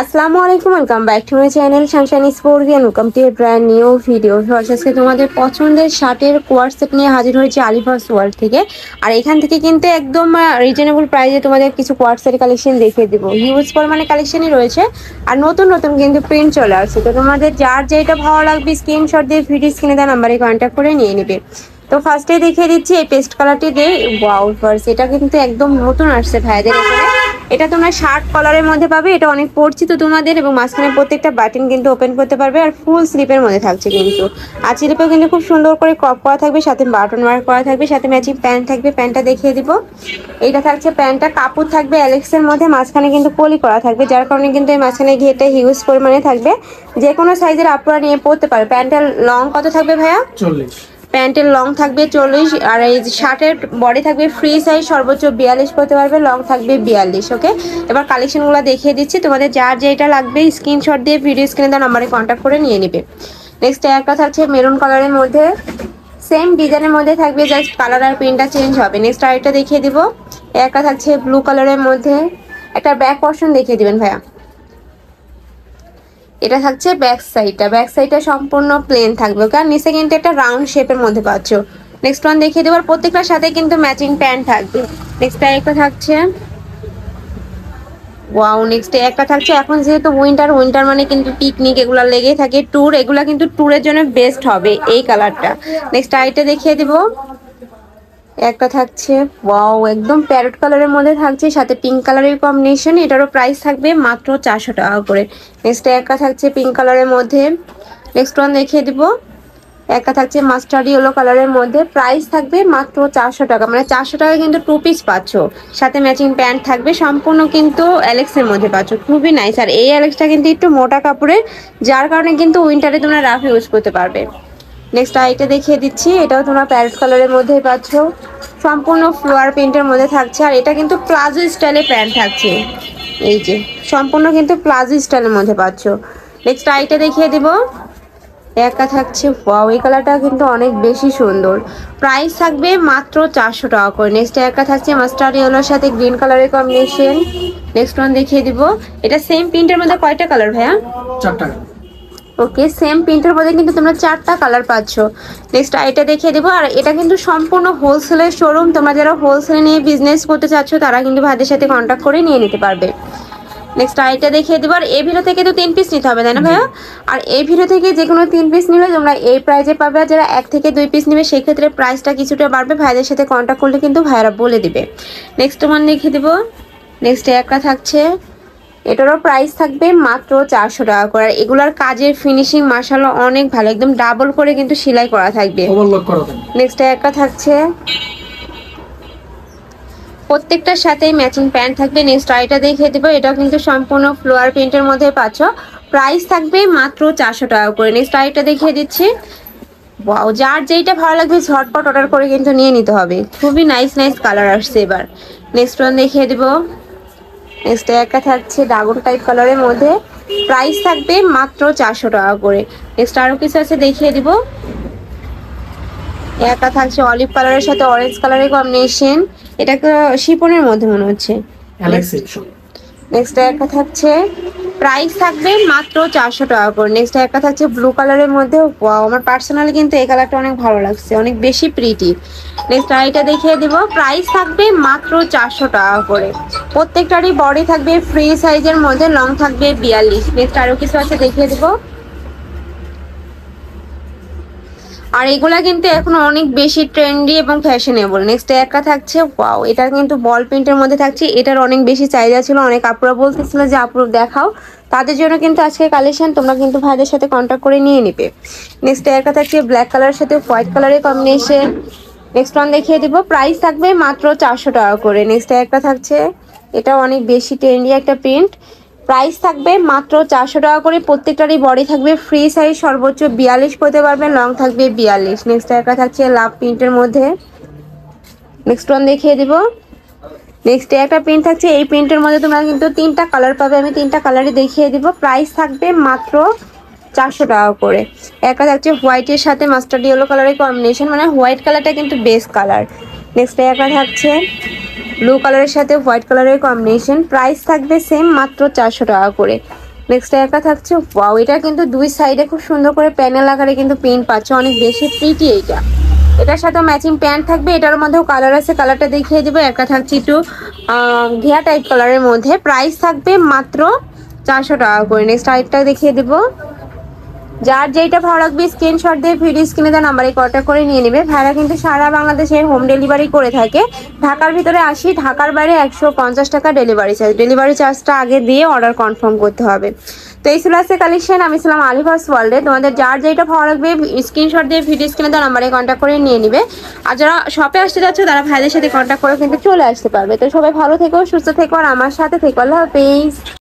আসসালামু আলাইকুম, welcome back to my channel sunshine sportian. Welcome to a brand new video. আজকে তোমাদের পছন্দের শার্টের কোয়ার সেট নিয়ে হাজির হয়েছে আলিফাস ওয়ার্ল্ড থেকে। আর এখান থেকে কিন্তু একদম রিজনেবল প্রাইসে তোমাদের কিছু কোয়ার সেট কালেকশন দেখিয়ে দেবো। হিউজ পরিমাণে কালেকশনই রয়েছে আর নতুন নতুন কিন্তু প্রিন্ট চলে আসছে। তো তোমাদের যার যেটা ভালো লাগবে স্ক্রিনশট দিয়ে ভিডিও স্ক্রিনে দেওয়া নাম্বারে কন্ট্যাক্ট করে নিয়ে নেবে। তো ফার্স্টে দেখিয়ে দিচ্ছি এই পেস্ট কালারটি দিয়ে। ওয়াও ফার্স্ট, এটা কিন্তু একদম নতুন আসছে ভাইদের এখানে। এটা তোমরা শার্ট কলারের মধ্যে পাবে, এটা অনেক পরিচিত তোমাদের, এবং মাঝখানে প্রত্যেকটা বাটন কিন্তু ওপেন করতে পারবে আর ফুল স্লিপের মধ্যে থাকছে কিন্তু। আর স্লিপেও কিন্তু খুব সুন্দর করে ক্রপ করা থাকবে, সাথে বাটন ওয়ার্ক করা থাকবে, সাথে ম্যাচিং প্যান্ট থাকবে। প্যান্টটা দেখিয়ে দিব। এইটা থাকছে প্যান্টটা, কাপড় থাকবে অ্যালেক্সের মধ্যে, মাঝখানে কিন্তু পলি করা থাকবে, যার কারণে কিন্তু এই মাঝখানে ঘেরটা হিউজ পরিমাণে থাকবে। যে কোনো সাইজের আপনারা নিয়ে পড়তে পারে। প্যান্টের লং কত থাকবে ভাইয়া? 40। প্যান্টের লং থাকবে 40, আর এই শার্টের বডি থাকবে ফ্রি সাইজ, সর্বোচ্চ 42 পড়তে পারবে, লং থাকবে 42। ওকে, এবার কালেকশনগুলো দেখিয়ে দিচ্ছি। তোমাদের যার যেটা লাগবে স্ক্রিনশট দিয়ে ভিডিও স্ক্রিনে দেওয়া নাম্বারে কন্ট্যাক্ট করে নিয়ে নেবে। নেক্সট একটা থাকছে মেরুন কালারের মধ্যে, সেম ডিজাইনের মধ্যে থাকবে, জাস্ট কালার আর প্রিন্টটা চেঞ্জ হবে। নেক্সট আরেকটা দেখিয়ে দিব। একটা থাকছে ব্লু কালারের মধ্যে, একটা ব্যাক পোর্শন দেখিয়ে দিবেন ভাইয়া। এটা থাকছে ব্যাক সাইডটা সম্পূর্ণ প্লেন থাকবে। ওকে, আর নিচে কিন্তু একটা রাউন্ড শেপের মধ্যে পাচ্ছ। নেক্সট ওয়ান দেখিয়ে দেবো, প্রত্যেকটার সাথে কিন্তু ম্যাচিং প্যান্ট থাকবে। নেক্সট একটা থাকছে ওয়াও, নেক্সট একটা থাকছে, এখন যেহেতু উইন্টার মানে কিন্তু পিকনিক এগুলো লেগেই থাকে, ট্যুর, এগুলা কিন্তু ট্যুরের জন্য বেস্ট হবে এই কালারটা। নেক্সট আইটা দেখিয়ে দিব। একটা থাকছে ওয়াও, একদম প্যারট কালারের মধ্যে থাকছে, সাথে পিঙ্ক কালারের কম্বিনেশন। এটারও প্রাইস থাকবে মাত্র 400 টাকা করে। নেক্সট একটা থাকছে পিঙ্ক কালারের মধ্যে। নেক্সট ওয়ান দেখিয়ে দিব। একটা থাকছে মাস্টার্ড ইয়েলো কালারের মধ্যে, প্রাইস থাকবে মাত্র 400 টাকা, মানে 400 টাকা কিন্তু 2 পিস পাচ্ছ, সাথে ম্যাচিং প্যান্ট থাকবে, সম্পূর্ণ কিন্তু অ্যালেক্সের মধ্যে পাচ্ছ, খুবই নাইস। আর এই অ্যালেক্সটা কিন্তু একটু মোটা কাপড়ের, যার কারণে কিন্তু উইন্টারে তোমরা রাফ ইউজ করতে পারবে। নেক্সট আইটা দেখিয়ে দিচ্ছি। এটাও তোমরা প্যারট কালারের মধ্যে পাচ্ছ, সম্পূর্ণ ফ্লোয়ার প্রিন্টের মধ্যে থাকছে, আর এটা কিন্তু প্লাজো স্টাইলে প্যান্ট থাকছে। এই যে সম্পূর্ণ কিন্তু প্লাজো স্টাইলের মধ্যে পাচ্ছ। নেক্সট আইটা দেখিয়ে দিব। একটা থাকছে ওয়াও, এই কালারটা কিন্তু অনেক বেশি সুন্দর, প্রাইস থাকবে মাত্র 400 টাকা করে। নেক্সট একটা থাকছে মাস্টার্ড ইয়েলোর সাথে গ্রিন কালারের কম্বিনেশন। নেক্সট ওয়ান দেখিয়ে দিব। এটা সেম প্রিন্টের মধ্যে কয়টা কালার ভাইয়া? 4টা। ওকে, সেম প্রিন্টের মধ্যে কিন্তু তোমরা 4টা কালার পাচ্ছ। নেক্সট এটা দেখিয়ে দেবো। আর এটা কিন্তু সম্পূর্ণ হোলসেলের শোরুম, তোমরা যারা হোলসেলে নিয়ে বিজনেস করতে চাচ্ছ তারা কিন্তু ভাইদের সাথে কন্ট্যাক্ট করে নিয়ে নিতে পারবে। নেক্সট আইটা দেখিয়ে দেবো। আর এই ভিডিও থেকে তো 3 পিস নিতে হবে, তাই না ভাইয়া? আর এই ভিডিও থেকে যে কোনো 3 পিস নিলে তোমরা এই প্রাইজে পাবে, আর যারা 1 থেকে 2 পিস নেবে সেক্ষেত্রে প্রাইসটা কিছুটা বাড়বে, ভাইদের সাথে কন্ট্যাক্ট করলে কিন্তু ভাইয়ারা বলে দিবে। নেক্সট ওয়ান দেখিয়ে দেবো। নেক্সট একটা থাকছে, এটারও প্রাইস থাকবে মাত্র 400 টাকা করে। আর এগুলার কাজের ফিনিশিং মাশাআল্লাহ অনেক ভালো, একদম ডাবল করে কিন্তু সেলাই করা থাকবে। নেক্সট একটা থাকছে, প্রত্যেকটার সাথে ম্যাচিং প্যান্ট থাকবে। নেক্সট আইটা দেখিয়ে দেবো। এটাও কিন্তু সম্পূর্ণ ফ্লোয়ার প্রিন্টের মধ্যে পাচ্ছ, প্রাইস থাকবে মাত্র 400 টাকা করে। নেক্সট আইটা দেখিয়ে দিচ্ছি। ওয়াও, যার যেইটা ভালো লাগবে ঝটপট অর্ডার করে কিন্তু নিয়ে নিতে হবে, খুবই নাইস কালার আসছে এবার। নেক্সট ওয়ান দেখিয়ে দেবো। নেক্সট একটা থাকছে ড্রাগন টাইপ কালারের মধ্যে, প্রাইস থাকবে মাত্র 400 টাকা করে। নেক্সট আরো কিছু আছে দেখিয়ে দিব। একটা থাকছে অলিভ কালারের সাথে অরেঞ্জ কালারের কম্বিনেশন, এটাকে শিপনের মধ্যে মনে হচ্ছে। নেক্সট একটা থাকছে, প্রাইস থাকবে মাত্র 400 টাকা করে। নেক্সট একটা থাকছে ব্লু কালারের মধ্যে। ওয়াও, আমার পার্সোনালি কিন্তু এই কালারটা অনেক ভালো লাগছে, অনেক বেশি প্রিটি। নেক্সট আইটা দেখিয়ে দিব। প্রাইস থাকবে মাত্র 400 টাকা করে। প্রত্যেকটারই বডি থাকবে ফ্রি সাইজের মধ্যে, লং থাকবে 42। নেক্সট আরো কিছু আছে দেখিয়ে দিব। আর এগুলা কিন্তু এখন অনেক বেশি ট্রেন্ডি এবং ফ্যাশনেবল। নেক্সট একটা থাকছে ওয়াও, এটা কিন্তু বল প্রিন্টের মধ্যে থাকছে, এটার অনেক বেশি চাহিদা ছিল, অনেক আপুরা বলতেছিল যে আপু দেখাও, তাদের জন্য কিন্তু আজকে কালেকশন, তোমরা কিন্তু ভাইদের সাথে কন্ট্যাক্ট করে নিয়ে নিবে। নেক্সট একটা থাকছে ব্ল্যাক কালারের সাথে হোয়াইট কালারের কম্বিনেশন। নেক্সট ওয়ান দেখিয়ে দিব। প্রাইস থাকবে মাত্র 400 টাকা করে। নেক্সট একটা থাকছে, এটা অনেক বেশি ট্রেন্ডি একটা প্রিন্ট, প্রাইস থাকবে মাত্র 400 টাকা করে। প্রত্যেকটারই বডি থাকবে ফ্রি সাইজ, সর্বোচ্চ 42 পড়তে পারবেন, লং থাকবে 42। নেক্সট একটা থাকছে লাভ প্রিন্টের মধ্যে। নেক্সট ওয়ান দেখিয়ে দিব। নেক্সট একটা প্রিন্ট থাকছে, এই প্রিন্টের মধ্যে তোমরা কিন্তু 3টা কালার পাবে, আমি 3টা কালারই দেখিয়ে দিব। প্রাইস থাকবে মাত্র 400 টাকা করে। একটা থাকছে হোয়াইটের সাথে মাস্টার্ড ইয়েলো কালারের কম্বিনেশন, মানে হোয়াইট কালারটা কিন্তু বেস্ট কালার। নেক্সট একটা থাকছে ব্লু কালারের সাথে হোয়াইট কালারের কম্বিনেশন, প্রাইস থাকবে সেম মাত্র 400 টাকা করে। নেক্সট একটা থাকছে, ওয়াও এটা কিন্তু দুই সাইডে খুব সুন্দর করে প্যানেল আকারে কিন্তু প্রিন্ট পাচ্ছে, অনেক বেশি প্রিটি এইটা। এটার সাথে ম্যাচিং প্যান্ট থাকবে, এটার মধ্যেও কালার আছে, কালারটা দেখিয়ে দেবো। একটা থাকছে একটু ঘিয়া টাইপ কালারের মধ্যে, প্রাইস থাকবে মাত্র 400 টাকা করে। নেক্সট আরেকটা দেখিয়ে দেবো। যার যেটা ভালো লাগবে স্ক্রিনশট দিয়ে ভিডিও স্ক্রিনে দেওয়া নাম্বারে কন্ট্যাক্ট করে নিয়ে নেবে। ভাইরা কিন্তু সারা বাংলাদেশের হোম ডেলিভারি করে থাকে। ঢাকার ভিতরে 80, ঢাকার বাইরে 150 টাকা ডেলিভারি চার্জ। ডেলিভারি চার্জটা আগে দিয়ে অর্ডার কনফার্ম করতে হবে। তো এই ছিল আজকে কালেকশন। আমি ছিলাম আলিফাস ওয়ার্ল্ডে। তোমাদের যার যেটা ভালো লাগবে স্ক্রিনশট দিয়ে ভিডিও স্ক্রিনে দেওয়া নাম্বারে কন্ট্যাক্ট করে নিয়ে নিবে। আর যারা শপে আসতে যাচ্ছে তারা ভাইদের সাথে কন্ট্যাক্ট করে কিন্তু চলে আসতে পারবে। তো সবাই ভালো থেকো, সুস্থ থেকো, আর আমার সাথে থেকো। আল্লাহ হাফেজ।